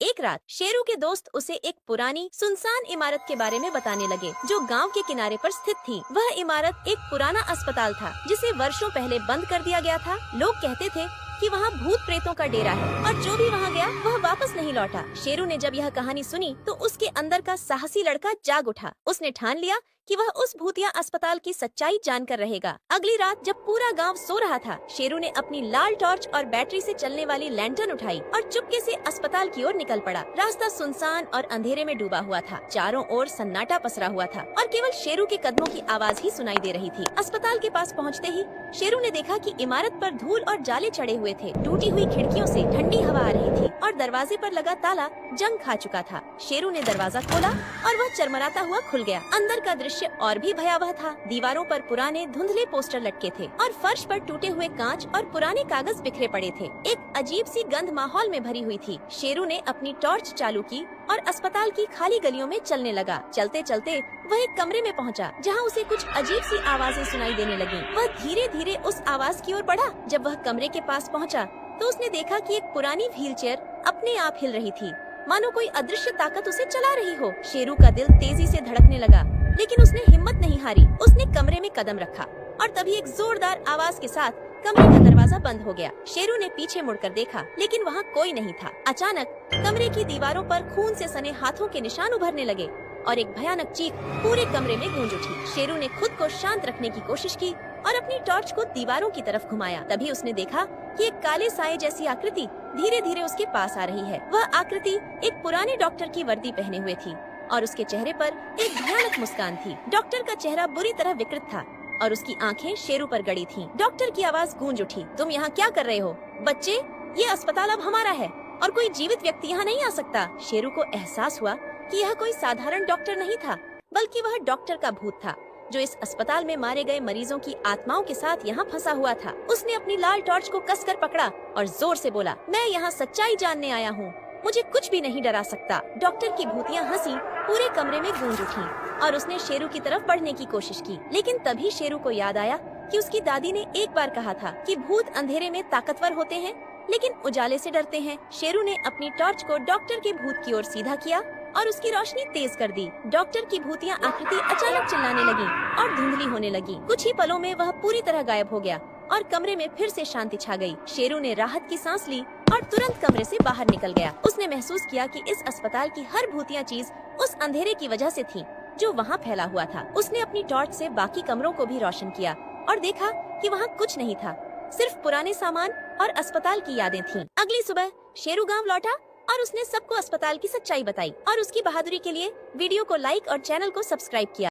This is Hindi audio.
एक रात शेरू के दोस्त उसे एक पुरानी सुनसान इमारत के बारे में बताने लगे जो गांव के किनारे पर स्थित थी। वह इमारत एक पुराना अस्पताल था जिसे वर्षों पहले बंद कर दिया गया था। लोग कहते थे कि वहाँ भूत प्रेतों का डेरा है और जो भी वहाँ गया वह वापस नहीं लौटा। शेरू ने जब यह कहानी सुनी तो उसके अंदर का साहसी लड़का जाग उठा। उसने ठान लिया कि वह उस भूतिया अस्पताल की सच्चाई जानकर रहेगा। अगली रात जब पूरा गांव सो रहा था, शेरू ने अपनी लाल टॉर्च और बैटरी से चलने वाली लैंटर्न उठाई और चुपके से अस्पताल की ओर निकल पड़ा। रास्ता सुनसान और अंधेरे में डूबा हुआ था। चारों ओर सन्नाटा पसरा हुआ था और केवल शेरू के कदमों की आवाज ही सुनाई दे रही थी। अस्पताल के पास पहुँचते ही शेरू ने देखा कि इमारत पर धूल और जाले चढ़े हुए थे। टूटी हुई खिड़कियों से ठंडी हवा आ रही थी और दरवाजे पर लगा ताला जंग खा चुका था। शेरू ने दरवाजा खोला और वह चरमराता हुआ खुल गया। अंदर का दृश्य और भी भयावह था। दीवारों पर पुराने धुंधले पोस्टर लटके थे और फर्श पर टूटे हुए कांच और पुराने कागज बिखरे पड़े थे। एक अजीब सी गंध माहौल में भरी हुई थी। शेरू ने अपनी टॉर्च चालू की और अस्पताल की खाली गलियों में चलने लगा। चलते चलते वह एक कमरे में पहुंचा, जहां उसे कुछ अजीब सी आवाजें सुनाई देने लगी। वह धीरे धीरे उस आवाज की ओर बढ़ा। जब वह कमरे के पास पहुंचा तो उसने देखा कि एक पुरानी व्हीलचेयर अपने आप हिल रही थी, मानो कोई अदृश्य ताकत उसे चला रही हो। शेरू का दिल तेजी से धड़कने लगा, लेकिन उसने हिम्मत नहीं हारी। उसने कमरे में कदम रखा और तभी एक जोरदार आवाज के साथ कमरे का दरवाजा बंद हो गया। शेरू ने पीछे मुड़कर देखा, लेकिन वहाँ कोई नहीं था। अचानक कमरे की दीवारों पर खून से सने हाथों के निशान उभरने लगे और एक भयानक चीख पूरे कमरे में गूंज उठी। शेरू ने खुद को शांत रखने की कोशिश की और अपनी टॉर्च को दीवारों की तरफ घुमाया। तभी उसने देखा कि एक काले साए जैसी आकृति धीरे धीरे उसके पास आ रही है। वह आकृति एक पुराने डॉक्टर की वर्दी पहने हुए थी और उसके चेहरे पर एक भयानक मुस्कान थी। डॉक्टर का चेहरा बुरी तरह विकृत था और उसकी आंखें शेरू पर गड़ी थीं। डॉक्टर की आवाज गूंज उठी, तुम यहाँ क्या कर रहे हो? बच्चे, ये अस्पताल अब हमारा है और कोई जीवित व्यक्ति यहाँ नहीं आ सकता। शेरू को एहसास हुआ कि यह कोई साधारण डॉक्टर नहीं था, बल्कि वह डॉक्टर का भूत था जो इस अस्पताल में मारे गए मरीजों की आत्माओं के साथ यहाँ फंसा हुआ था। उसने अपनी लाल टॉर्च को कसकर पकड़ा और जोर से बोला, मैं यहाँ सच्चाई जानने आया हूँ, मुझे कुछ भी नहीं डरा सकता। डॉक्टर की भूतियाँ हंसी पूरे कमरे में गूंज उठी और उसने शेरू की तरफ बढ़ने की कोशिश की, लेकिन तभी शेरू को याद आया कि उसकी दादी ने एक बार कहा था कि भूत अंधेरे में ताकतवर होते हैं, लेकिन उजाले से डरते हैं। शेरू ने अपनी टॉर्च को डॉक्टर के भूत की ओर सीधा किया और उसकी रोशनी तेज कर दी। डॉक्टर की भूतिया आकृति अचानक चिल्लाने लगी और धुंधली होने लगी। कुछ ही पलों में वह पूरी तरह गायब हो गया और कमरे में फिर से शांति छा गई। शेरू ने राहत की सांस ली और तुरंत कमरे से बाहर निकल गया। उसने महसूस किया कि इस अस्पताल की हर भूतिया चीज उस अंधेरे की वजह से थी जो वहाँ फैला हुआ था। उसने अपनी टॉर्च से बाकी कमरों को भी रोशन किया और देखा कि वहाँ कुछ नहीं था, सिर्फ पुराने सामान और अस्पताल की यादें थीं। अगली सुबह शेरू गांव लौटा और उसने सबको अस्पताल की सच्चाई बताई और उसकी बहादुरी के लिए वीडियो को लाइक और चैनल को सब्सक्राइब किया।